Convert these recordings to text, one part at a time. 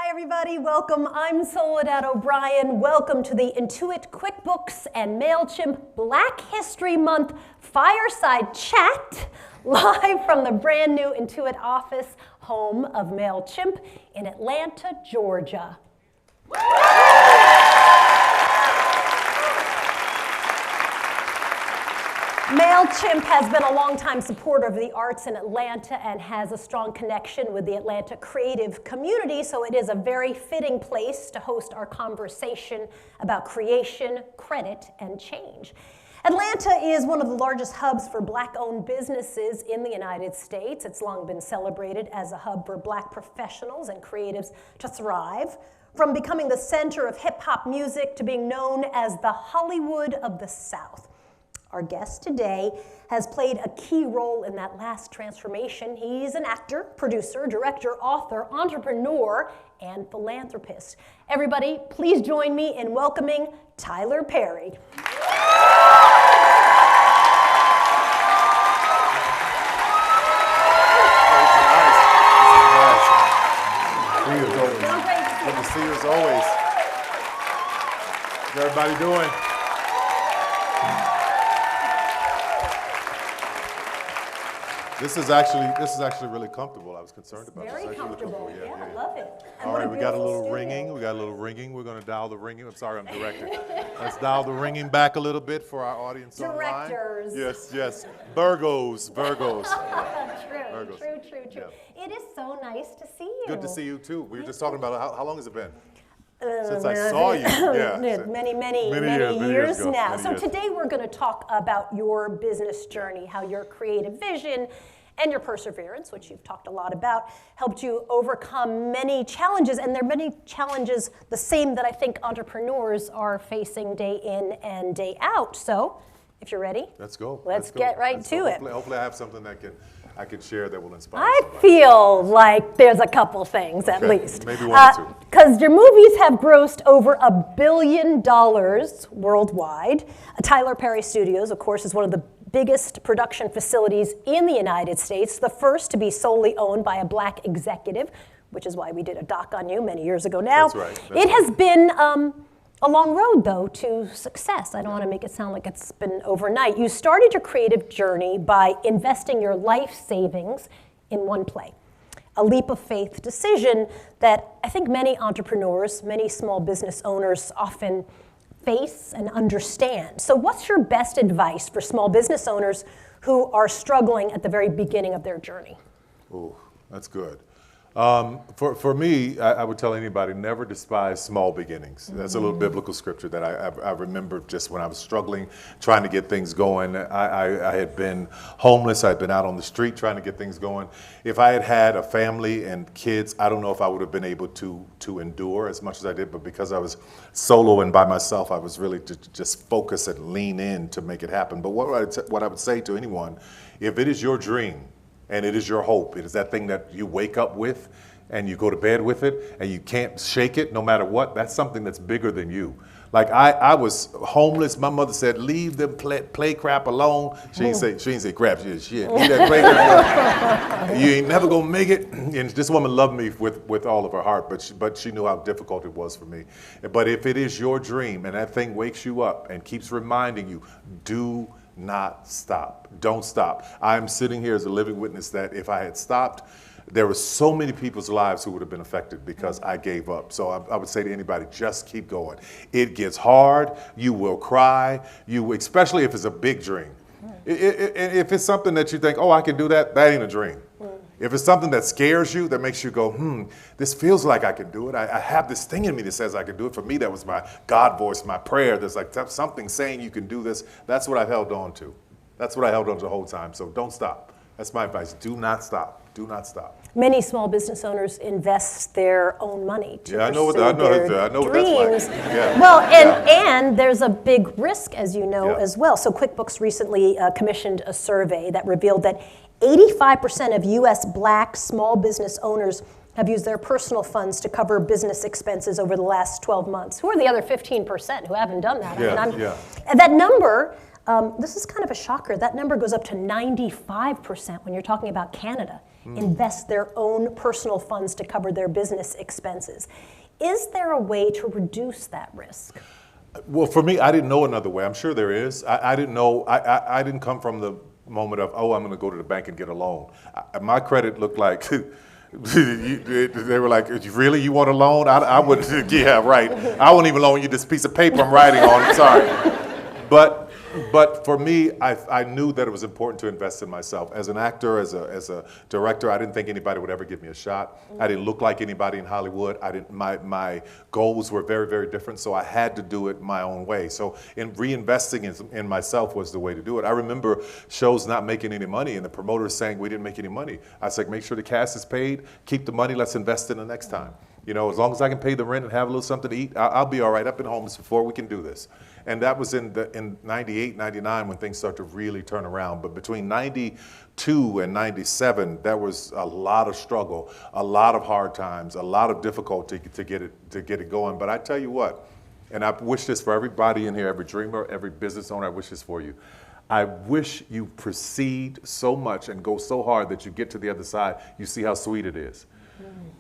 Hi everybody, welcome. I'm Soledad O'Brien. Welcome to the Intuit QuickBooks and Mailchimp Black History Month Fireside Chat, live from the brand new Intuit office, home of Mailchimp in Atlanta, Georgia. Mailchimp has been a longtime supporter of the arts in Atlanta and has a strong connection with the Atlanta creative community, so it is a very fitting place to host our conversation about creation, credit, and change. Atlanta is one of the largest hubs for Black-owned businesses in the United States. It's long been celebrated as a hub for Black professionals and creatives to thrive, from becoming the center of hip-hop music to being known as the Hollywood of the South. Our guest today has played a key role in that last transformation. He's an actor, producer, director, author, entrepreneur, and philanthropist. Everybody, please join me in welcoming Tyler Perry. Good to see you as always. How's everybody doing? This is actually really comfortable. I was concerned about this. Very comfortable. Really Yeah, I love it. And all right, we got a little studio. ringing. We're going to dial the ringing. I'm sorry, I'm directing. Let's dial the ringing back a little bit for our audience online. Directors. Yes. Virgos. True. Virgos. True. Yeah. It is so nice to see you. Good to see you too. We were just talking about how long has it been? Since I saw you, yeah. Many years now. So today we're going to talk about your business journey, how your creative vision and your perseverance, which you've talked a lot about, helped you overcome many challenges. And there are many challenges, the same that I think entrepreneurs are facing day in and day out. So if you're ready, let's go. Let's get right to it. Hopefully I have something that I can share that will inspire I somebody. feel like there's a couple things at least. Maybe one or two. Because your movies have grossed over $1 billion worldwide. Tyler Perry Studios, of course, is one of the biggest production facilities in the United States, the first to be solely owned by a Black executive, which is why we did a doc on you many years ago now. That's right. It has been a long road, though, to success. I don't want to make it sound like it's been overnight. You started your creative journey by investing your life savings in one play, a leap of faith decision that I think many entrepreneurs, many small business owners often face and understand. So what's your best advice for small business owners who are struggling at the very beginning of their journey? Oh, that's good. For me, I would tell anybody, never despise small beginnings. That's a little biblical scripture that I remember just when I was struggling, trying to get things going. I had been homeless. I'd been out on the street trying to get things going. If I had had a family and kids, I don't know if I would have been able to endure as much as I did, but because I was solo and by myself, I was really to just focus and lean in to make it happen. But what I would say to anyone, if it is your dream, and it is your hope. It is that thing that you wake up with and you go to bed with it and you can't shake it no matter what. That's something that's bigger than you. Like I was homeless. My mother said, leave them play crap alone. She didn't say crap. She said, leave that play crap. You ain't never gonna make it. And this woman loved me with all of her heart, but she knew how difficult it was for me. But if it is your dream and that thing wakes you up and keeps reminding you, do not stop. Don't stop. I'm sitting here as a living witness that if I had stopped, there were so many people's lives who would have been affected because I gave up. So I would say to anybody, just keep going. It gets hard. You will cry. Especially if it's a big dream. If it's something that you think, oh, I can do that, that ain't a dream. If it's something that scares you, that makes you go, this feels like I can do it. I have this thing in me that says I can do it. For me, that was my God voice, my prayer. There's like something saying you can do this. That's what I've held on to. That's what I held on to the whole time. So don't stop. That's my advice. Do not stop. Do not stop. Many small business owners invest their own money to I know what their that's like. Yeah. Well, and there's a big risk, as you know, as well. So QuickBooks recently commissioned a survey that revealed that 85% of U.S. Black small business owners have used their personal funds to cover business expenses over the last 12 months. Who are the other 15% who haven't done that? And that number, this is kind of a shocker, that number goes up to 95% when you're talking about Canada. invest their own personal funds to cover their business expenses. Is there a way to reduce that risk? Well, for me, I didn't know another way. I'm sure there is. I didn't know. I didn't come from the moment of, oh, I'm going to go to the bank and get a loan. My credit looked like, they were like, really, you want a loan? I would, yeah, right. I won't even loan you this piece of paper I'm writing on, sorry. But for me, I knew that it was important to invest in myself. As an actor, as a director, I didn't think anybody would ever give me a shot. I didn't look like anybody in Hollywood. My goals were very, very different, so I had to do it my own way. So in reinvesting in myself was the way to do it. I remember shows not making any money and the promoters saying we didn't make any money. I was like, make sure the cast is paid, keep the money, let's invest in the next time. You know, as long as I can pay the rent and have a little something to eat, I'll be all right. I've been homeless before, we can do this. And that was in 98, 99 when things started to really turn around. But between 92 and 97, there was a lot of struggle, a lot of hard times, a lot of difficulty to get it going. But I tell you what, and I wish this for everybody in here, every dreamer, every business owner, I wish this for you. I wish you proceed so much and go so hard that you get to the other side, you see how sweet it is.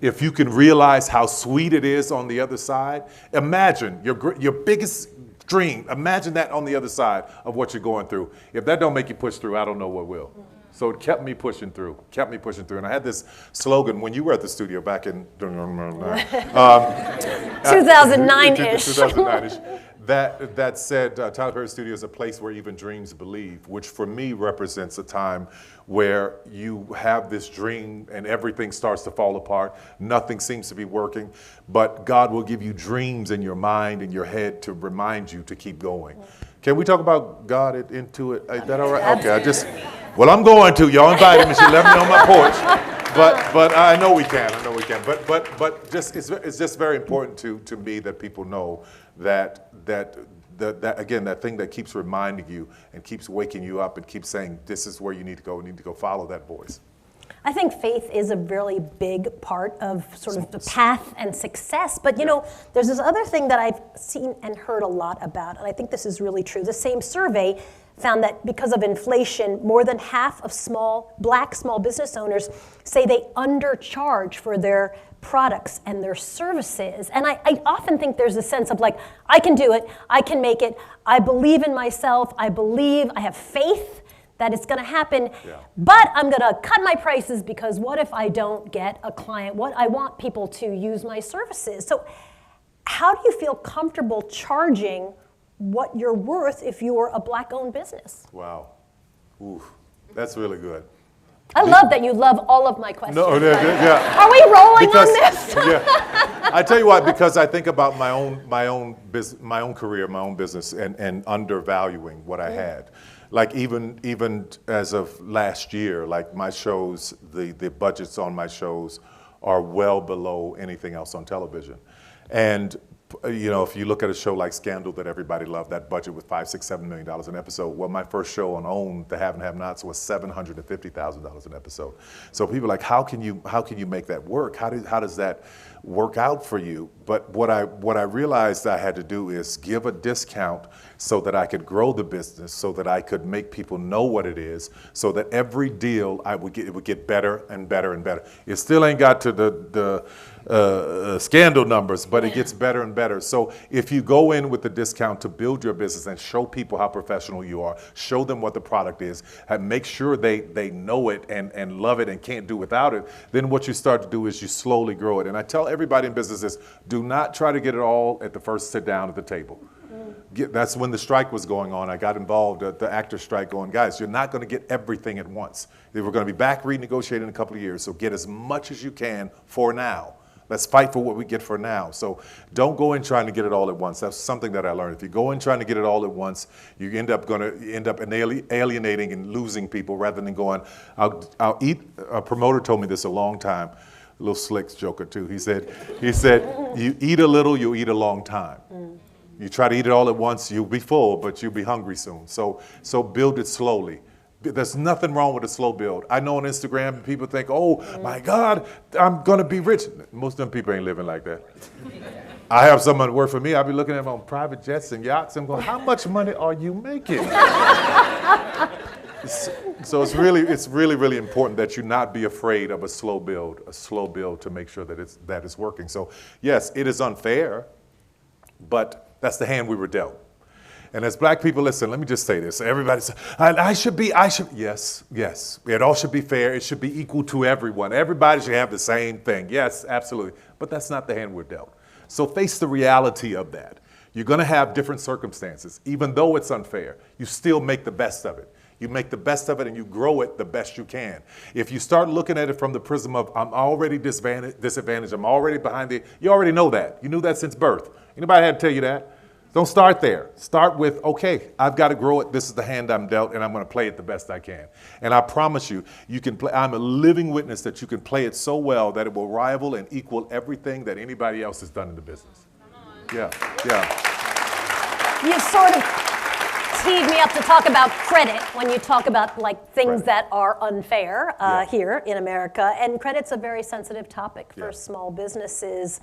If you can realize how sweet it is on the other side, imagine your biggest dream, imagine that on the other side of what you're going through. If that don't make you push through, I don't know what will. So it kept me pushing through. And I had this slogan when you were at the studio back in 2009-ish. 2009-ish. That said, Tyler Perry Studio is a place where even dreams believe, which for me represents a time where you have this dream and everything starts to fall apart. Nothing seems to be working, but God will give you dreams in your mind and your head to remind you to keep going. Can we talk about God at Intuit? Is that all right? Okay, well, I'm going to. Y'all invited me. She left me on my porch. But I know we can. But it's just very important to me that people know that again, that thing that keeps reminding you and keeps waking you up and keeps saying, this is where you need to go follow that voice. I think faith is a really big part of sort of the path and success. But you know, there's this other thing that I've seen and heard a lot about, and I think this is really true. The same survey found that because of inflation, more than half of black small business owners say they undercharge for their products and their services. And I often think there's a sense of like, I can do it, I can make it, I believe in myself, I have faith that it's gonna happen, but I'm gonna cut my prices because what if I don't get a client? I want people to use my services. So how do you feel comfortable charging what you're worth if you're a black-owned business? Wow, ooh, that's really good. I love that you love all of my questions. No, yeah. Are we rolling on this? Yeah, I tell you what, because I think about my own career, my own business, and undervaluing what I had. Like even as of last year, like my shows, the budgets on my shows are well below anything else on television. And you know, if you look at a show like Scandal that everybody loved, that budget was $5, $6, $7 million an episode. Well, my first show on OWN, The Have and Have-Nots, was $750,000 an episode. So people are like, how can you make that work? How does that work out for you? But what I realized I had to do is give a discount so that I could grow the business, so that I could make people know what it is, so that every deal it would get better and better and better. It still ain't got to the Scandal numbers, but it gets better and better. So if you go in with the discount to build your business and show people how professional you are, show them what the product is, and make sure they know it and love it and can't do without it, then what you start to do is you slowly grow it. And I tell everybody in business this, do not try to get it all at the first sit down at the table. That's when the strike was going on. I got involved at the actor strike going, guys, you're not going to get everything at once. We're going to be back renegotiating in a couple of years, so get as much as you can for now. Let's fight for what we get for now. So don't go in trying to get it all at once. That's something that I learned. If you go in trying to get it all at once, you end up alienating and losing people rather than going, I'll eat. A promoter told me this a long time, a little slick joker too. He said, you eat a little, you'll eat a long time. You try to eat it all at once, you'll be full, but you'll be hungry soon. So build it slowly. There's nothing wrong with a slow build. I know on Instagram, people think, oh my God, I'm gonna be rich. Most of them people ain't living like that. I have someone work for me, I'll be looking at them on private jets and yachts and going, how much money are you making? So it's really important that you not be afraid of a slow build to make sure that it's working. So yes, it is unfair, but that's the hand we were dealt. And as black people, listen, let me just say this. Everybody says, yes. It all should be fair. It should be equal to everyone. Everybody should have the same thing. Yes, absolutely. But that's not the hand we're dealt. So face the reality of that. You're going to have different circumstances. Even though it's unfair, you still make the best of it. You make the best of it and you grow it the best you can. If you start looking at it from the prism of, I'm already disadvantaged, I'm already behind you already know that. You knew that since birth. Anybody had to tell you that? Don't start there. Start with, okay, I've got to grow it. This is the hand I'm dealt, and I'm going to play it the best I can. And I promise you, you can play. I'm a living witness that you can play it so well that it will rival and equal everything that anybody else has done in the business. Yeah. You sort of teed me up to talk about credit when you talk about like things that are unfair here in America. And credit's a very sensitive topic for small businesses.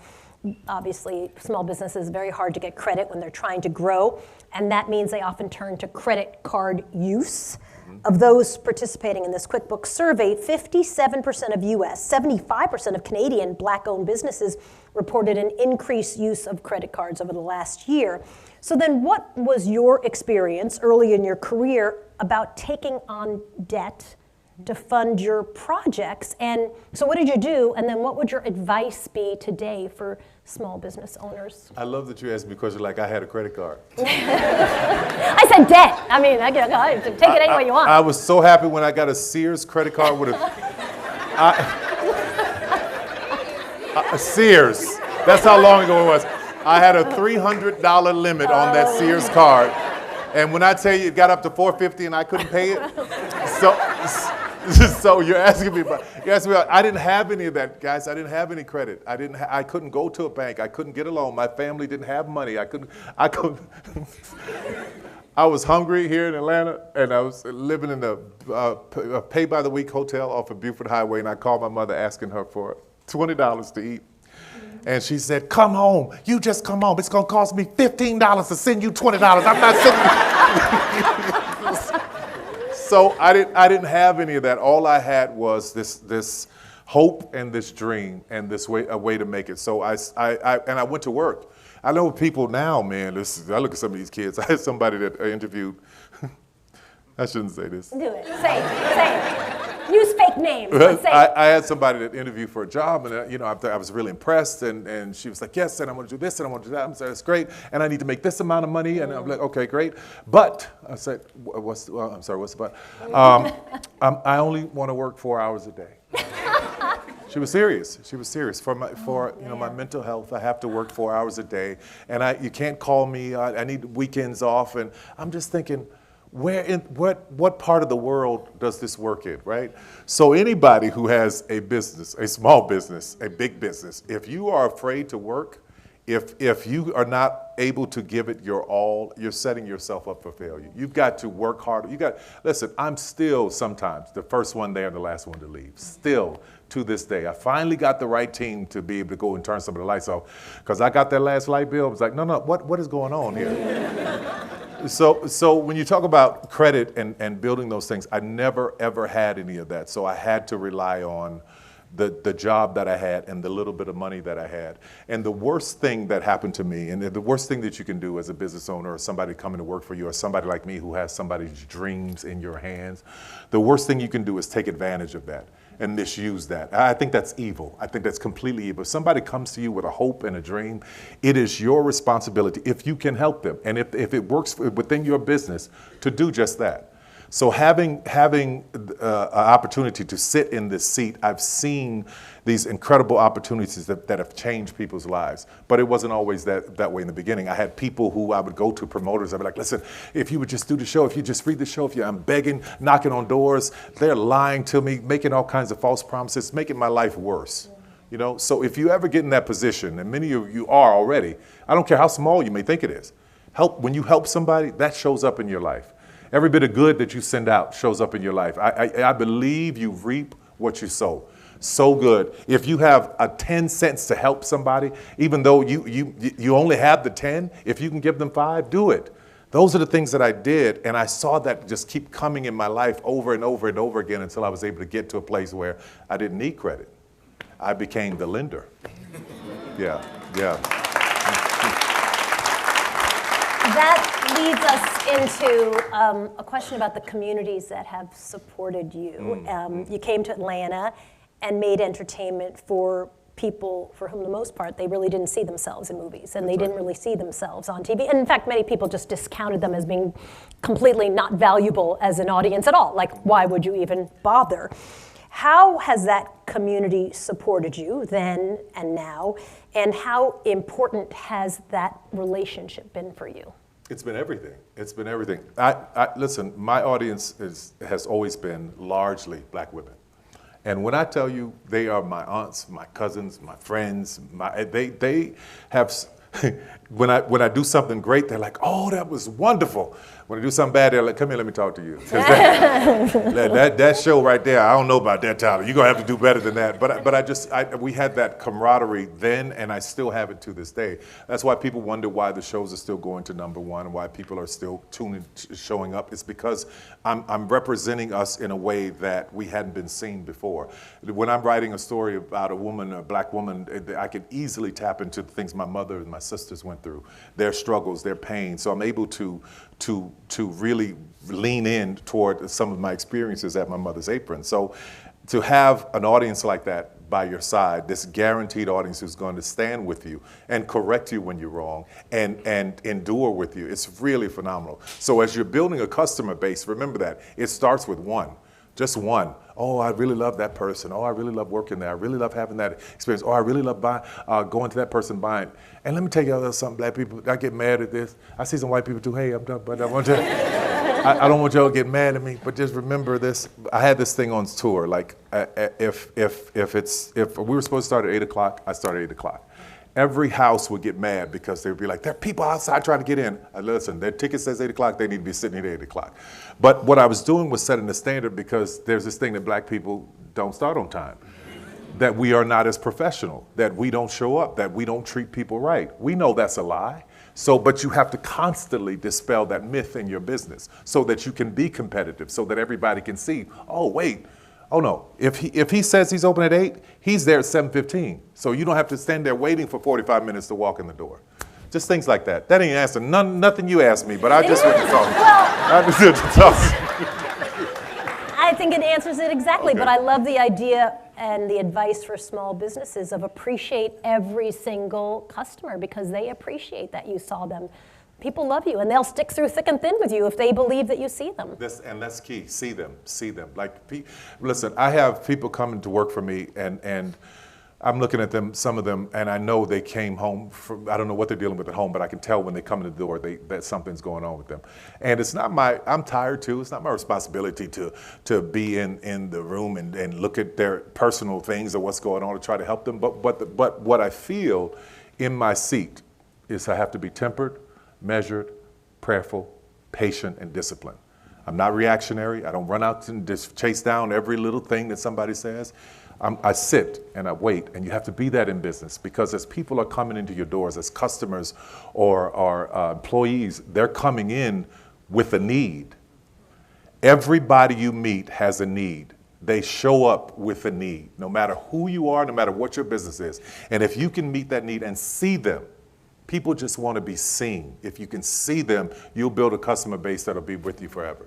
Obviously, small businesses, very hard to get credit when they're trying to grow, and that means they often turn to credit card use. Of those participating in this QuickBooks survey, 57% of US, 75% of Canadian Black-owned businesses reported an increased use of credit cards over the last year. So then what was your experience early in your career about taking on debt to fund your projects? And so what did you do? And then what would your advice be today for small business owners? I love that you asked me because you're like, I had a credit card. I said debt. I mean, I take it any way you want. I was so happy when I got a Sears credit card with a Sears. That's how long ago it was. I had a $300 limit on that Sears card. And when I tell you it got up to $450 and I couldn't pay it, so you're asking me about, I didn't have any of that, guys. I didn't have any credit. I couldn't go to a bank. I couldn't get a loan. My family didn't have money. I couldn't. I was hungry here in Atlanta, and I was living in a pay-by-the-week hotel off of Buford Highway, and I called my mother asking her for $20 to eat. And she said, come home. You just come home. It's going to cost me $15 to send you $20. I'm not sending you. So I didn't have any of that. All I had was this hope and this dream and a way to make it. So I went to work. I know people now, man. I look at some of these kids. I had somebody that I interviewed. I shouldn't say this. Do it. Say it. Use fake names. But say I had somebody that interviewed for a job, and I was really impressed. And she was like, "Yes, and I want to do this, and I want to do that." I said, "That's great." And I need to make this amount of money. And I'm like, "Okay, great." But I said, "What's the but?" I only want to work 4 hours a day. She was serious. For my mental health. I have to work 4 hours a day, and you can't call me. I need weekends off, and I'm just thinking, what part of the world does this work in, right? So anybody who has a business, a small business, a big business, if you are afraid to work, if you are not able to give it your all, you're setting yourself up for failure. You've got to work harder. Listen, I'm still sometimes the first one there and the last one to leave. Still, to this day. I finally got the right team to be able to go and turn some of the lights off. Because I got that last light bill, I was like, no, what is going on here? So when you talk about credit and building those things, I never, ever had any of that. So I had to rely on the job that I had and the little bit of money that I had. And the worst thing that happened to me, and the worst thing that you can do as a business owner or somebody coming to work for you or somebody like me who has somebody's dreams in your hands, the worst thing you can do is take advantage of that and misuse that. I think that's evil. I think that's completely evil. If somebody comes to you with a hope and a dream, it is your responsibility, if you can help them, and if it works within your business, to do just that. So having an opportunity to sit in this seat, I've seen these incredible opportunities that have changed people's lives. But it wasn't always that way in the beginning. I had people who I would go to, promoters, I'd be like, listen, if you would just do the show, if you just read the show, I'm begging, knocking on doors, they're lying to me, making all kinds of false promises, making my life worse. So if you ever get in that position, and many of you are already, I don't care how small you may think it is, when you help somebody, that shows up in your life. Every bit of good that you send out shows up in your life. I believe you reap what you sow. So good. If you have 10 cents to help somebody, even though you only have the 10, if you can give them 5, do it. Those are the things that I did, and I saw that just keep coming in my life over and over and over again until I was able to get to a place where I didn't need credit. I became the lender. Yeah. That leads us into a question about the communities that have supported you. You came to Atlanta and made entertainment for people for whom, the most part, they really didn't see themselves in movies, and they didn't really see themselves on TV. And in fact, many people just discounted them as being completely not valuable as an audience at all. Like, why would you even bother? How has that community supported you then and now, and how important has that relationship been for you? It's been everything. It's been everything. Listen, my audience has always been largely black women. And when I tell you they are my aunts, my cousins, my friends, they have, when I do something great, they're like, oh, that was wonderful. When I do something bad, they're like, come here, let me talk to you. That show right there, I don't know about that, Tyler. You're going to have to do better than that. But we had that camaraderie then, and I still have it to this day. That's why people wonder why the shows are still going to #1 and why people are still showing up. It's because I'm representing us in a way that we hadn't been seen before. When I'm writing a story about a black woman, I can easily tap into the things my mother and my sisters went through, their struggles, their pain. So I'm able to really lean in toward some of my experiences at my mother's apron. So to have an audience like that by your side, this guaranteed audience who's going to stand with you and correct you when you're wrong and endure with you, it's really phenomenal. So as you're building a customer base, remember that it starts with one. Just one. Oh, I really love that person. Oh, I really love working there. I really love having that experience. Oh, I really love going to that person buying. And let me tell you something, black people, I get mad at this. I see some white people too. Hey, I'm done, but I want to. I don't want y'all to get mad at me, but just remember this. I had this thing on tour. Like, if we were supposed to start at 8 o'clock, I started at 8 o'clock. Every house would get mad because they would be like, there are people outside trying to get in. Listen, their ticket says 8 o'clock, they need to be sitting at 8 o'clock. But what I was doing was setting the standard, because there's this thing that black people don't start on time, that we are not as professional, that we don't show up, that we don't treat people right. We know that's a lie. So, but you have to constantly dispel that myth in your business so that you can be competitive, so that everybody can see, oh, wait. Oh no, if he says he's open at 8, he's there at 7:15. So you don't have to stand there waiting for 45 minutes to walk in the door. Just things like that. That ain't answer nothing you asked me, but I just want to talk. I just want to talk. I think it answers it exactly, Okay. But I love the idea and the advice for small businesses of appreciate every single customer, because they appreciate that you saw them. People love you, and they'll stick through thick and thin with you if they believe that you see them. And that's key. See them. Like, listen, I have people coming to work for me, and I'm looking at them, some of them, and I know they came home from, I don't know what they're dealing with at home, but I can tell when they come in the door that something's going on with them. And it's not I'm tired too. It's not my responsibility to be in the room and look at their personal things or what's going on to try to help them. But what I feel in my seat is I have to be tempered, measured, prayerful, patient, and disciplined. I'm not reactionary. I don't run out and just chase down every little thing that somebody says. I sit and I wait, and you have to be that in business, because as people are coming into your doors, as customers or employees, they're coming in with a need. Everybody you meet has a need. They show up with a need, no matter who you are, no matter what your business is. And if you can meet that need and see them, people just want to be seen. If you can see them, you'll build a customer base that'll be with you forever.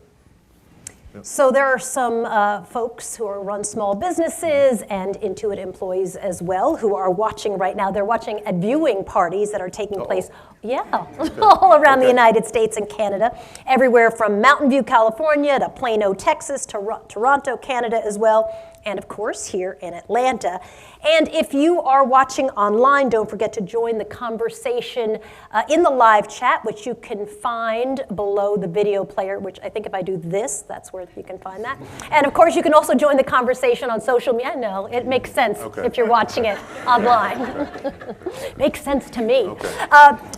So there are some folks who run small businesses and Intuit employees as well who are watching right now. They're watching at viewing parties that are taking place, all around the United States and Canada, everywhere from Mountain View, California to Plano, Texas, to Toronto, Canada as well, and of course here in Atlanta. And if you are watching online, don't forget to join the conversation in the live chat, which you can find below the video player, which I think if I do this, that's where you can find that. And of course, you can also join the conversation on social media. No, it makes sense if you're watching it online. Makes sense to me.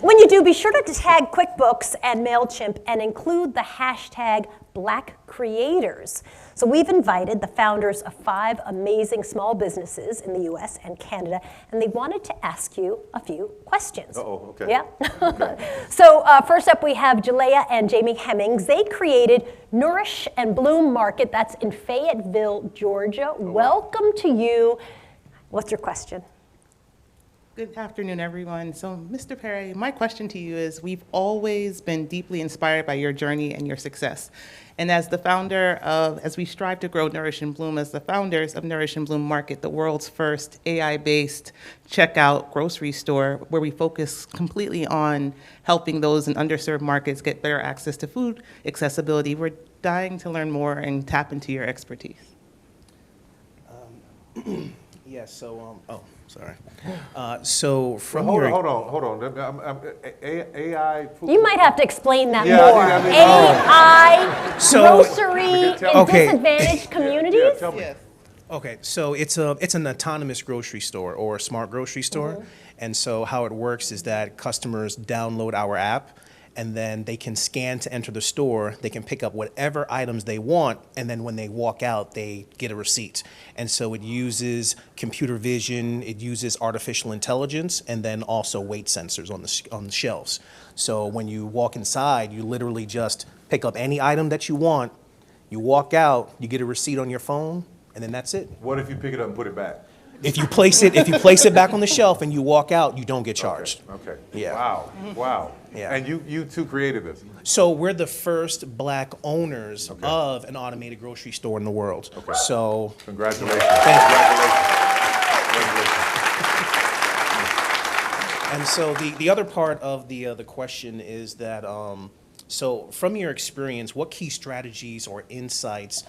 When you do, be sure to tag QuickBooks and Mailchimp and include the hashtag Black creators. So we've invited the founders of 5 amazing small businesses in the US and Canada, and they wanted to ask you a few questions. Uh-oh, okay. Yeah? Okay. So first up we have Jalea and Jamie Hemmings. They created Nourish and Bloom Market, that's in Fayetteville, Georgia. Oh, wow. Welcome to you. What's your question? Good afternoon, everyone. So, Mr. Perry, my question to you is, we've always been deeply inspired by your journey and your success. And as we strive to grow Nourish and Bloom, as the founders of Nourish and Bloom Market, the world's first AI-based checkout grocery store, where we focus completely on helping those in underserved markets get better access to food accessibility, we're dying to learn more and tap into your expertise. Yes, so, sorry. So from Hold your... on. AI. You might have to explain that Yeah, more. I mean, AI, So- grocery in Okay. disadvantaged communities? Yeah, tell me. Yes. Okay, so it's an autonomous grocery store or a smart grocery store. And so how it works is that customers download our app, and then they can scan to enter the store. They can pick up whatever items they want, and then when they walk out, they get a receipt. And so it uses computer vision, it uses artificial intelligence, and then also weight sensors on the shelves. So when you walk inside, you literally just pick up any item that you want, you walk out, you get a receipt on your phone, and then that's it. What if you pick it up and put it back? If you place it back on the shelf and you walk out, you don't get charged. Okay. Yeah. Wow. Yeah. And you two created this. So we're the first Black owners Okay. of an automated grocery store in the world. Okay. So Congratulations. Thank you. Congratulations. And so the other part of the question is that, so from your experience, what key strategies or insights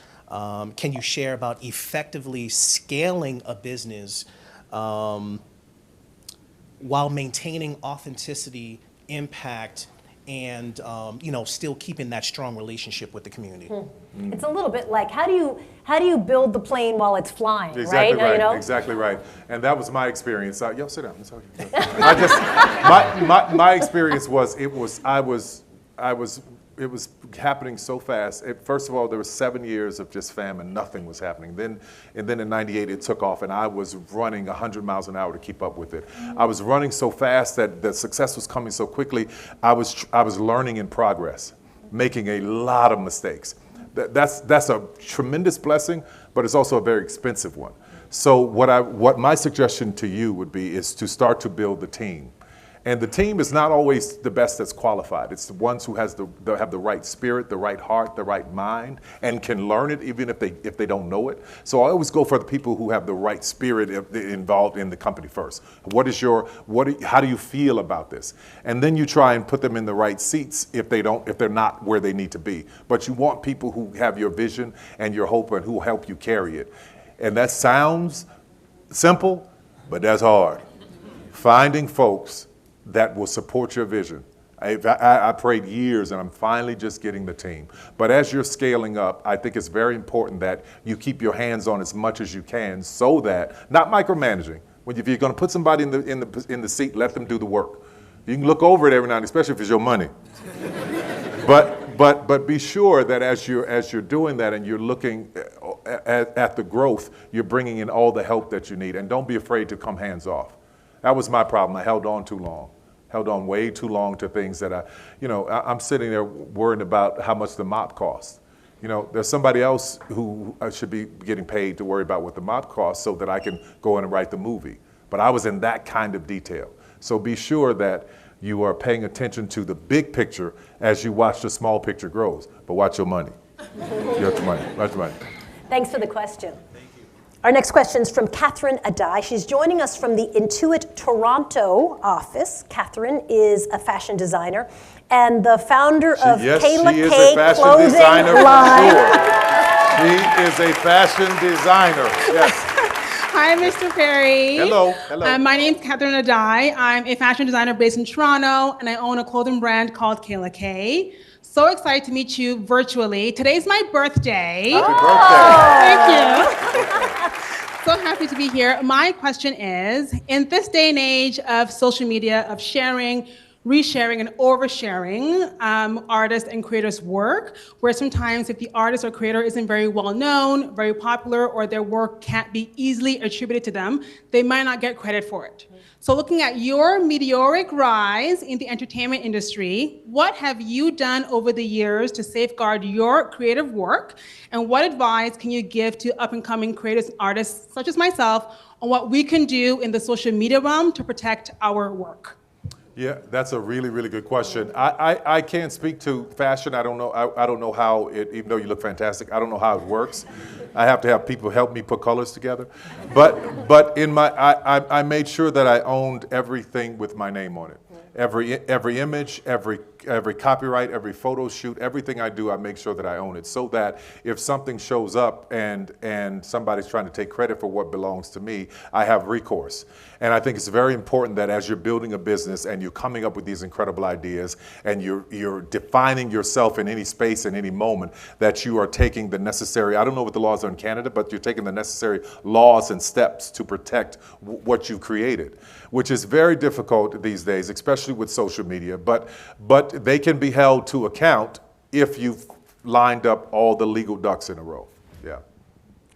can you share about effectively scaling a business while maintaining authenticity, impact, and still keeping that strong relationship with the community? It's a little bit like, how do you build the plane while it's flying, Exactly right? right. You know? Exactly right. And that was my experience. Yo, sit down. It's okay. My experience was it was happening so fast. First of all, there was 7 years of just famine. Nothing was happening. Then in '98, it took off, and I was running 100 miles an hour to keep up with it. I was running so fast that the success was coming so quickly. I was learning in progress, making a lot of mistakes. That's a tremendous blessing, but it's also a very expensive one. So what my suggestion to you would be is to start to build the team. And the team is not always the best that's qualified. It's the ones who have the right spirit, the right heart, the right mind, and can learn it even if they don't know it. So I always go for the people who have the right spirit involved in the company first. How do you feel about this? And then you try and put them in the right seats if they're not where they need to be. But you want people who have your vision and your hope and who will help you carry it. And that sounds simple, but that's hard. Finding folks that will support your vision. I prayed years, and I'm finally just getting the team. But as you're scaling up, I think it's very important that you keep your hands on as much as you can, so that, not micromanaging. If you're going to put somebody in the seat, let them do the work. You can look over it every now and then, especially if it's your money. But be sure that as you're doing that and you're looking at the growth, you're bringing in all the help that you need, and don't be afraid to come hands off. That was my problem. I held on too long. Held on way too long to things that I'm sitting there worrying about how much the mop costs. There's somebody else who should be getting paid to worry about what the mop costs so that I can go in and write the movie. But I was in that kind of detail. So be sure that you are paying attention to the big picture as you watch the small picture grows. But watch your money. Watch your money. Thanks for the question. Our next question is from Katherine Aai. She's joining us from the Intuit Toronto office. Katherine is a fashion designer and the founder of Kayla K Clothing Line. She is a fashion designer. Yes. Hi, Mr. Perry. Hello. My name's Katherine Aai. I'm a fashion designer based in Toronto, and I own a clothing brand called Kayla K. So excited to meet you virtually. Today's my birthday. Happy birthday. Thank you. So happy to be here. My question is, in this day and age of social media, of sharing resharing and oversharing artists and creators' work, where sometimes if the artist or creator isn't very well known, very popular, or their work can't be easily attributed to them, they might not get credit for it. So looking at your meteoric rise in the entertainment industry, what have you done over the years to safeguard your creative work? And what advice can you give to up-and-coming creators and artists, such as myself, on what we can do in the social media realm to protect our work? Yeah, that's a really, really good question. I can't speak to fashion. I don't know how it, even though you look fantastic, I don't know how it works. I have to have people help me put colors together. But in my, I made sure that I owned everything with my name on it. Every image, every copyright, every photo shoot, everything I do, I make sure that I own it, so that if something shows up and somebody's trying to take credit for what belongs to me, I have recourse. And I think it's very important that as you're building a business and you're coming up with these incredible ideas and you're defining yourself in any space, in any moment, that you are taking the necessary, I don't know what the laws are in Canada, but you're taking the necessary laws and steps to protect what you created, which is very difficult these days, especially with social media, but they can be held to account if you've lined up all the legal ducks in a row. Yeah.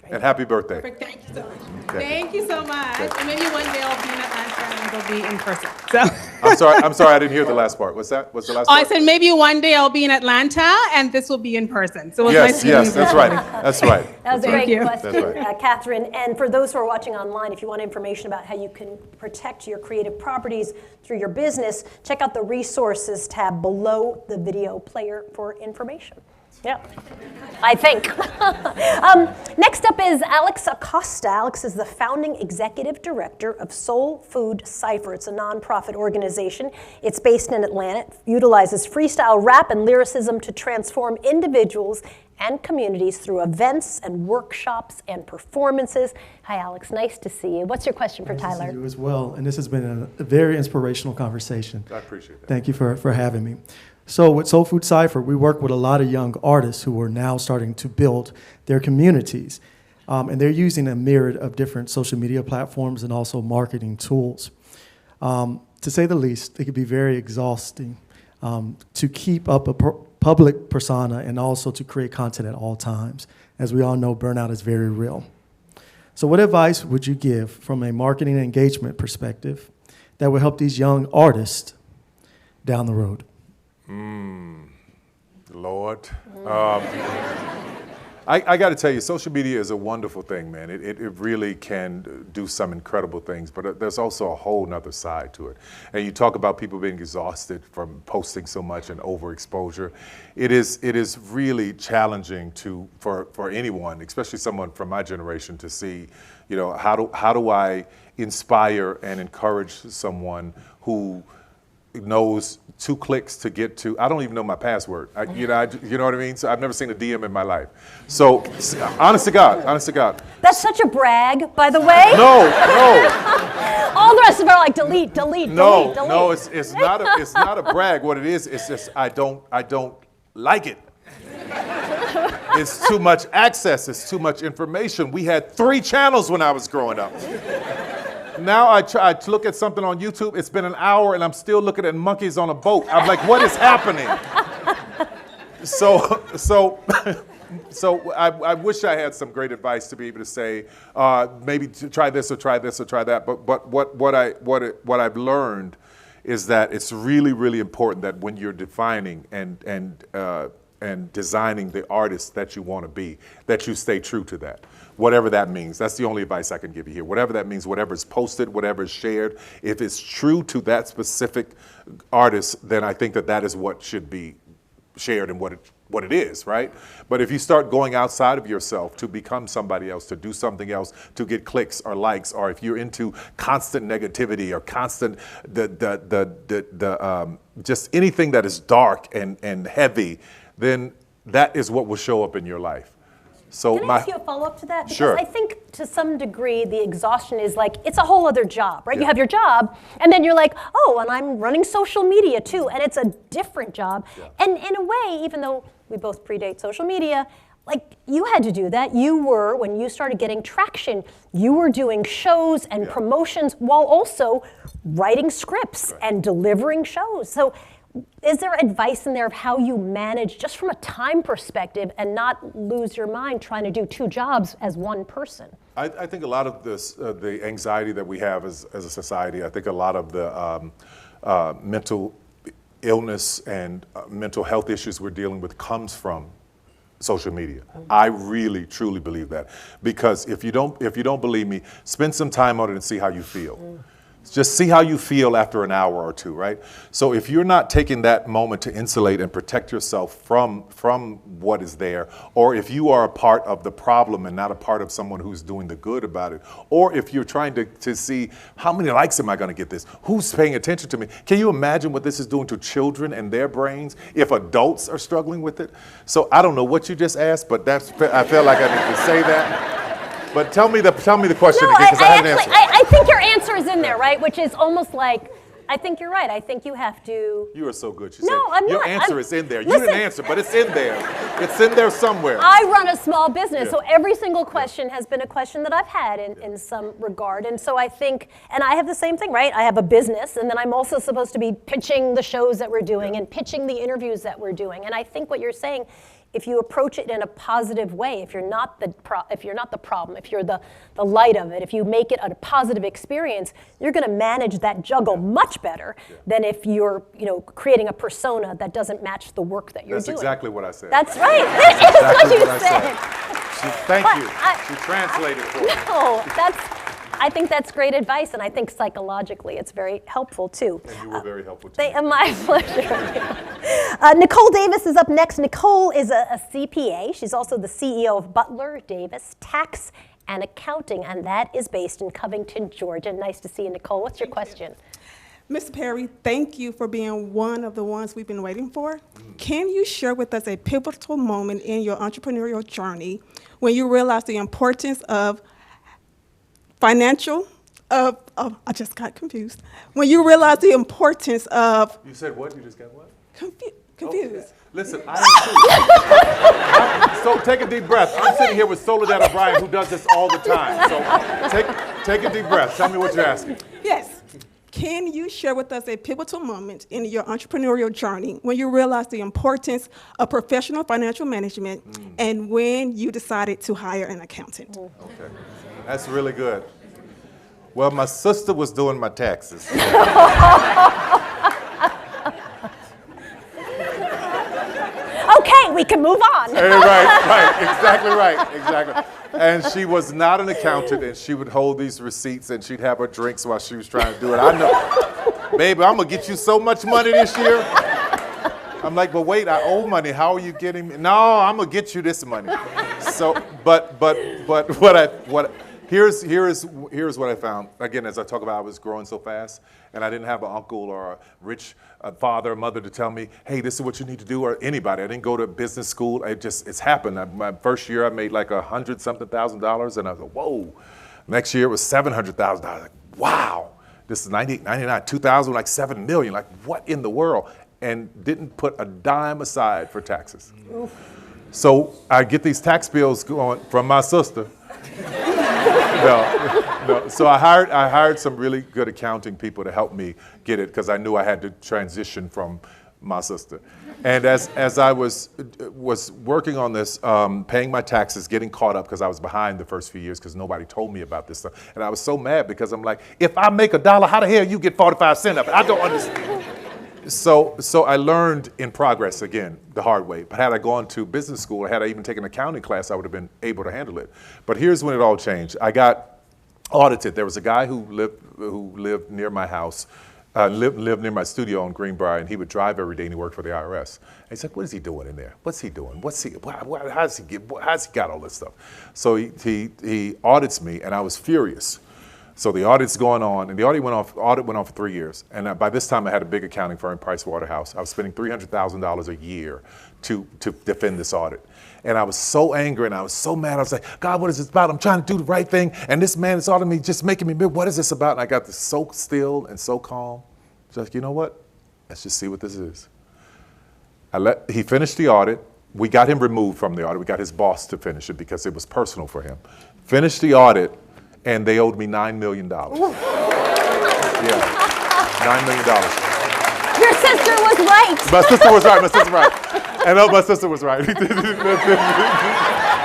Great. And happy birthday. Perfect. Thank you so much. Okay. Thank you so much. Okay. And maybe one day I'll be in Atlanta and we'll be in person. So. I'm sorry, I didn't hear the last part. What's that? What's the last part? I said maybe one day I'll be in Atlanta and this will be in person. So it was yes, nice yes, that's right. That's right. That was a great question, right. Katherine. And for those who are watching online, if you want information about how you can protect your creative properties through your business, check out the resources tab below the video player for information. Yeah, I think. Next up is Alex Acosta. Alex is the founding executive director of Soul Food Cypher. It's a nonprofit organization. It's based in Atlanta. It utilizes freestyle rap and lyricism to transform individuals and communities through events and workshops and performances. Hi, Alex. Nice to see you. What's your question for Tyler? Nice to see you as well. And this has been a very inspirational conversation. I appreciate that. Thank you for having me. So with Soul Food Cypher, we work with a lot of young artists who are now starting to build their communities. And they're using a myriad of different social media platforms and also marketing tools. To say the least, it can be very exhausting to keep up a public persona and also to create content at all times. As we all know, burnout is very real. So what advice would you give from a marketing and engagement perspective that would help these young artists down the road? Lord. I got to tell you, social media is a wonderful thing, man. It really can do some incredible things, but there's also a whole nother side to it. And you talk about people being exhausted from posting so much and overexposure. It is really challenging for anyone, especially someone from my generation, to see, you know, how do I inspire and encourage someone who knows 2 clicks to get to, I don't even know my password. You know what I mean? So I've never seen a DM in my life. So honest to God. That's such a brag, by the way. No. All the rest of it are like delete. No, it's not a brag. What it is, it's just I don't like it. It's too much access, it's too much information. We had 3 channels when I was growing up. Now I try to look at something on YouTube, it's been an hour and I'm still looking at monkeys on a boat. I'm like, what is happening? So I wish I had some great advice to be able to say, maybe to try this or try that. But what I've learned is that it's really, really important that when you're defining and designing the artist that you want to be, that you stay true to that. Whatever that means. That's the only advice I can give you here. Whatever that means, whatever is posted, whatever is shared, if it's true to that specific artist, then I think that is what should be shared and what it is, right? But if you start going outside of yourself to become somebody else, to do something else, to get clicks or likes, or if you're into constant negativity or constant just anything that is dark and heavy, then that is what will show up in your life. So Can I ask you a follow-up to that? Because Sure. I think to some degree the exhaustion is like, it's a whole other job, right? Yeah. You have your job, and then you're like, oh, and I'm running social media too, and it's a different job. Yeah. And in a way, even though we both predate social media, like you had to do that. You were, when you started getting traction, you were doing shows and promotions while also writing scripts and delivering shows. So is there advice in there of how you manage just from a time perspective and not lose your mind trying to do two jobs as one person? I think a lot of this, the anxiety that we have as a society, I think a lot of the mental illness and mental health issues we're dealing with comes from social media. I really, truly believe that. Because if you don't believe me, spend some time on it and see how you feel. Just see how you feel after an hour or two, right? So if you're not taking that moment to insulate and protect yourself from what is there, or if you are a part of the problem and not a part of someone who's doing the good about it, or if you're trying to see how many likes am I going to get this? Who's paying attention to me? Can you imagine what this is doing to children and their brains if adults are struggling with it? So I don't know what you just asked, but I felt like I needed to say that. But tell me the question again, because I haven't answered. I think your answer is in there, right? Which is almost like, I think you're right. I think you have to. You are so good. Your I'm answer is in there. You didn't answer, but it's in there. It's in there somewhere. I run a small business, so every single question has been a question that I've had in some regard. And so I think, and I have the same thing, right? I have a business, and then I'm also supposed to be pitching the shows that we're doing and pitching the interviews that we're doing. And I think what you're saying, if you approach it in a positive way, if you're not the problem, if you're the light of it, if you make it a positive experience, you're going to manage that juggle much better than if you're, creating a persona that doesn't match the work that you're doing. That's exactly what I said. That's right. That's exactly what you said. Thank you. She translated for me. No, I think that's great advice, and I think psychologically it's very helpful too. And you were very helpful too. My pleasure. Nicole Davis is up next. Nicole is a CPA. She's also the CEO of Butler Davis Tax and Accounting, and that is based in Covington, Georgia. Nice to see you, Nicole. What's your question? Mr. Perry, thank you for being one of the ones we've been waiting for. Can you share with us a pivotal moment in your entrepreneurial journey when you realized the importance of I just got confused. When you realize the importance of... You said what? You just got what? Confused. Okay. Listen, so take a deep breath. I'm sitting here with Soledad O'Brien, who does this all the time. So take a deep breath. Tell me what you're asking. Yes. Can you share with us a pivotal moment in your entrepreneurial journey when you realized the importance of professional financial management and when you decided to hire an accountant? Okay. That's really good. Well, my sister was doing my taxes. Okay, we can move on. Exactly. And she was not an accountant, and she would hold these receipts, and she'd have her drinks while she was trying to do it. I know, baby, I'm gonna get you so much money this year. I'm like, but wait, I owe money. How are you getting me? No, I'm gonna get you this money. So, but here's what I found. Again, as I talk about, I was growing so fast, and I didn't have an uncle or a rich father or mother to tell me, hey, this is what you need to do, or anybody. I didn't go to business school. It's happened. My first year, I made like $100-something thousand, and I was like, whoa. Next year, it was $700,000. Like, wow. This is 98, 99, 2000, like $7 million. Like, what in the world? And didn't put a dime aside for taxes. Oof. So I get these tax bills going from my sister. No. So I hired some really good accounting people to help me get it, because I knew I had to transition from my sister. And as I was working on this, paying my taxes, getting caught up, because I was behind the first few years because nobody told me about this stuff. And I was so mad because I'm like, if I make $1, how the hell you get 45 cents of it? I don't understand. So I learned in progress again, the hard way. But had I gone to business school, or had I even taken an accounting class, I would have been able to handle it. But here's when it all changed. I got audited. There was a guy who lived near my house, lived near my studio on Greenbrier, and he would drive every day, and he worked for the IRS. And he's like, what is he doing in there? What's he doing? How's he got all this stuff? So he audits me, and I was furious. So the audit's going on, and the audit went on for 3 years. And by this time, I had a big accounting firm, Pricewaterhouse. I was spending $300,000 a year to defend this audit. And I was so angry, and I was so mad. I was like, God, what is this about? I'm trying to do the right thing, and this man is auditing me, just making me mad. What is this about? And I got this so still and so calm. Just like, you know what? Let's just see what this is. He finished the audit. we got him removed from the audit. We got his boss to finish it because it was personal for him. Finished the audit, and they owed me $9 million. Yeah, $9 million. Your sister was right. My sister was right. My sister was right. And my sister was right.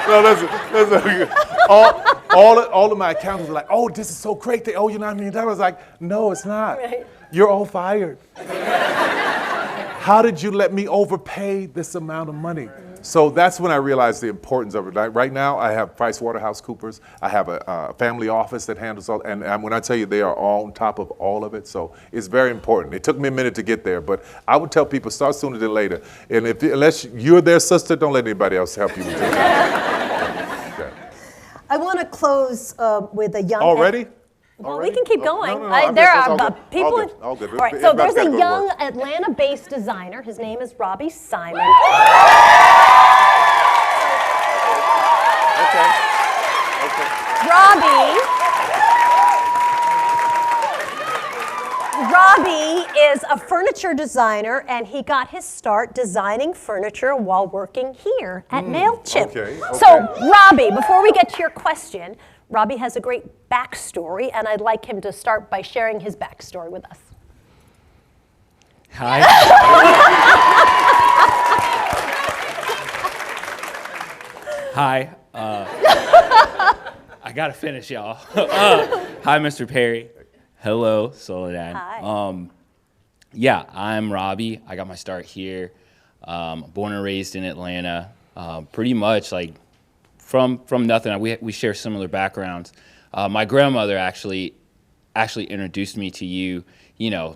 No, listen. All of my accountants were like, "Oh, this is so great. They owe you $9 million." I was like, "No, it's not. Right. You're all fired." How did you let me overpay this amount of money? So that's when I realized the importance of it. Right now, I have PricewaterhouseCoopers. I have a family office that handles all, and when I tell you they are all on top of all of it, so it's very important. It took me a minute to get there, but I would tell people start sooner than later. And unless you're their sister, don't let anybody else help you with your okay. I want to close with a young. Already? Well, we can keep going. No, There all are good. people. All good. All right, so there's a young Atlanta-based designer. His name is Robbie Simon. Okay. Robbie is a furniture designer, and he got his start designing furniture while working here at Mailchimp. Okay. So, Robbie, before we get to your question, Robbie has a great backstory, and I'd like him to start by sharing his backstory with us. Hi. Hi. I gotta finish, y'all. Hi, Mr. Perry. Hello, Soledad. Hi. Yeah, I'm Robbie. I got my start here. Born and raised in Atlanta. Pretty much like from nothing. We share similar backgrounds. My grandmother actually introduced me to you. You know,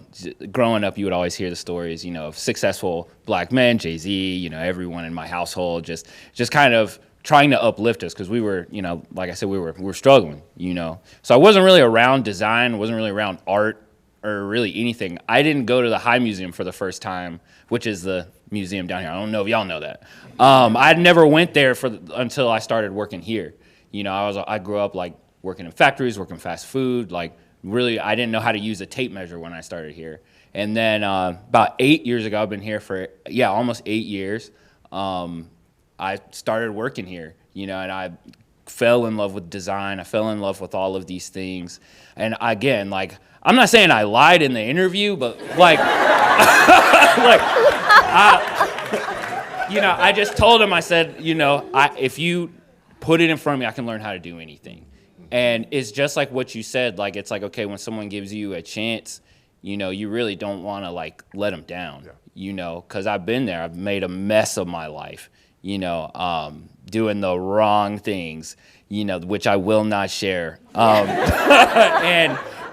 growing up, you would always hear the stories, you know, of successful black men, Jay-Z, you know, everyone in my household, just kind of trying to uplift us because we were, you know, like I said, we were struggling, you know. So I wasn't really around design, wasn't really around art or really anything. I didn't go to the High Museum for the first time, which is the museum down here. I don't know if y'all know that. I never went there until I started working here. You know, I grew up like working in factories, working fast food, like really I didn't know how to use a tape measure when I started here. And then about 8 years ago, I've been here for, almost 8 years. I started working here, you know, and I fell in love with design. I fell in love with all of these things. And again, like, I'm not saying I lied in the interview, but like, I just told him, I said, you know, if you put it in front of me, I can learn how to do anything. And it's just like what you said, like, it's like, okay, when someone gives you a chance, you know, you really don't want to like let them down, you know, because I've been there. I've made a mess of my life, you know, doing the wrong things, you know, which I will not share.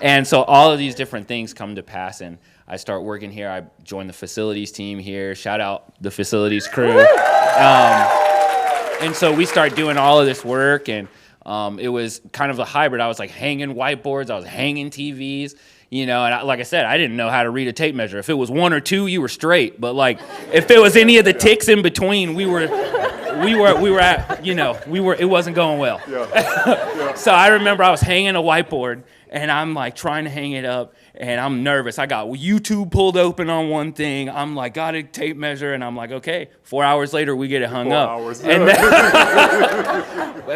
And so all of these different things come to pass, and I start working here. I joined the facilities team here. Shout out the facilities crew. And so we start doing all of this work, and it was kind of a hybrid. I was like hanging whiteboards. I was hanging TVs. You know, and like I said, I didn't know how to read a tape measure. If it was 1 or 2, you were straight. But like, if it was any of the ticks in between, we were at, you know, it wasn't going well. So I remember I was hanging a whiteboard, and I'm like trying to hang it up, and I'm nervous. I got YouTube pulled open on one thing. I'm like, got a tape measure, and I'm like, okay. 4 hours later, we get it hung up. 4 hours. And then,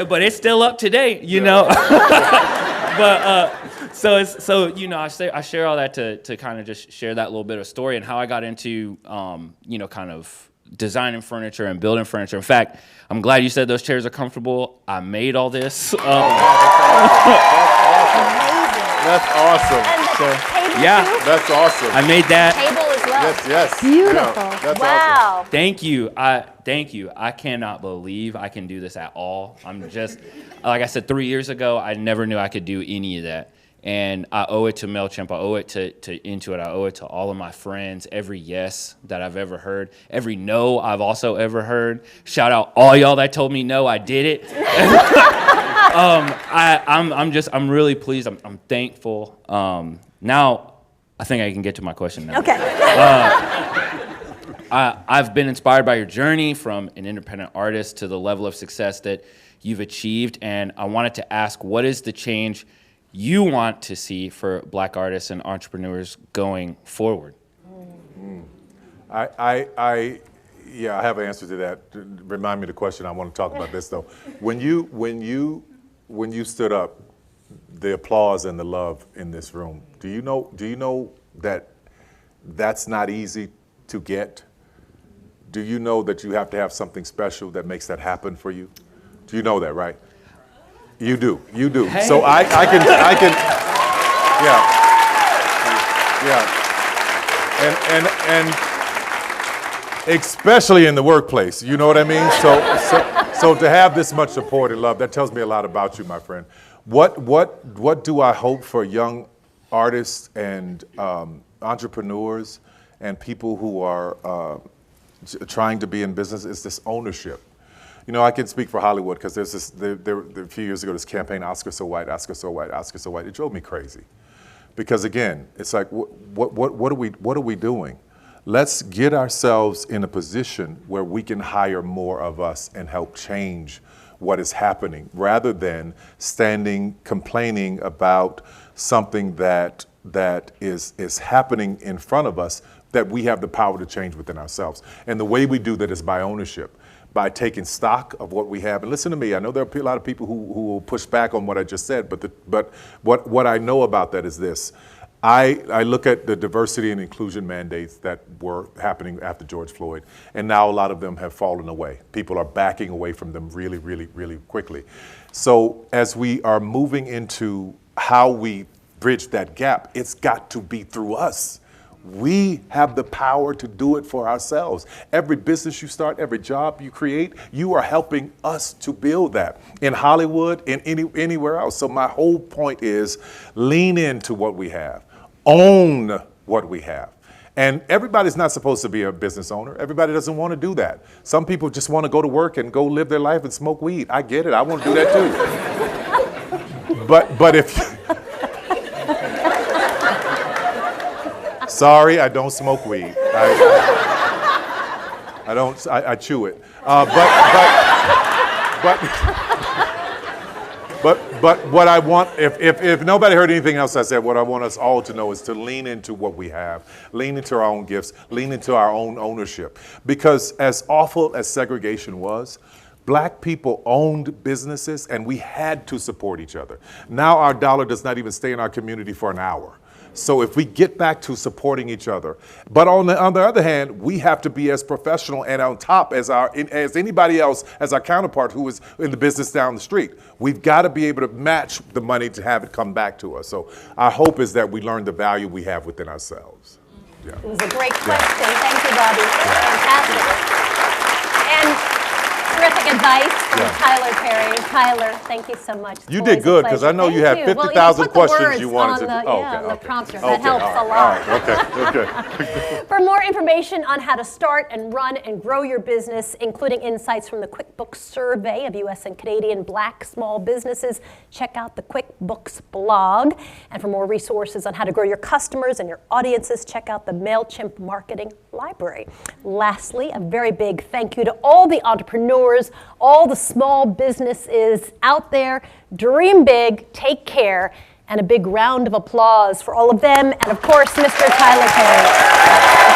but it's still up today, you know. But so you know, I share all that to kind of just share that little bit of story and how I got into you know, kind of designing furniture and building furniture. In fact, I'm glad you said those chairs are comfortable. I made all this. That's awesome. And the table yeah, too? That's awesome. I made that. Table as well. Yes. Beautiful. Yeah, that's wow. awesome. Thank you. I cannot believe I can do this at all. I'm just, like I said, 3 years ago, I never knew I could do any of that. And I owe it to Mailchimp. I owe it to Intuit. I owe it to all of my friends. Every yes that I've ever heard. Every no I've also ever heard. Shout out all y'all that told me no, I did it. I'm really pleased. I'm thankful. Now, I think I can get to my question now. Okay. I've been inspired by your journey from an independent artist to the level of success that you've achieved, and I wanted to ask, what is the change you want to see for Black artists and entrepreneurs going forward? Yeah, I have an answer to that. Remind me of the question. I want to talk about this though. When you stood up, the applause and the love in this room. Do you know that that's not easy to get? Do you know that you have to have something special that makes that happen for you? Do you know that, right? You do. Hey. So I can, yeah. And especially in the workplace, you know what I mean? So to have this much support and love, that tells me a lot about you, my friend. What do I hope for young artists and entrepreneurs and people who are trying to be in business is this ownership. You know, I can speak for Hollywood because there's this, there a few years ago, this campaign, Oscar so white, Oscar so white, Oscar so white. It drove me crazy. Because again, it's like, what are we doing? Let's get ourselves in a position where we can hire more of us and help change what is happening, rather than standing complaining about something that is happening in front of us that we have the power to change within ourselves. And the way we do that is by ownership, by taking stock of what we have. And listen to me, I know there are a lot of people who will push back on what I just said, but what I know about that is this. I look at the diversity and inclusion mandates that were happening after George Floyd, and now a lot of them have fallen away. People are backing away from them really, really, really quickly. So as we are moving into how we bridge that gap, it's got to be through us. We have the power to do it for ourselves. Every business you start, every job you create, you are helping us to build that in Hollywood, in anywhere else. So my whole point is lean into what we have, own what we have. And everybody's not supposed to be a business owner. Everybody doesn't want to do that. Some people just want to go to work and go live their life and smoke weed. I get it. I want to do that too. But if sorry, I don't smoke weed. I chew it. But what I want, if nobody heard anything else I said, what I want us all to know is to lean into what we have, lean into our own gifts, lean into our own ownership. Because as awful as segregation was, Black people owned businesses and we had to support each other. Now our dollar does not even stay in our community for an hour. So if we get back to supporting each other, but on the other hand, we have to be as professional and on top as anybody else, as our counterpart who is in the business down the street. We've got to be able to match the money to have it come back to us. So our hope is that we learn the value we have within ourselves. Yeah. It was a great question. Thank you, Robbie. Fantastic. And terrific advice from Tyler Perry. Tyler, thank you so much. You did good, because I know you had 50,000 questions you wanted to. The prompter. That helps a lot. Okay. For more information on how to start and run and grow your business, including insights from the QuickBooks survey of U.S. and Canadian Black small businesses, check out the QuickBooks blog. And for more resources on how to grow your customers and your audiences, check out the Mailchimp Marketing Library. Lastly, a very big thank you to all the entrepreneurs, all the small businesses out there. Dream big, take care, and a big round of applause for all of them, and of course, Mr. Tyler Perry.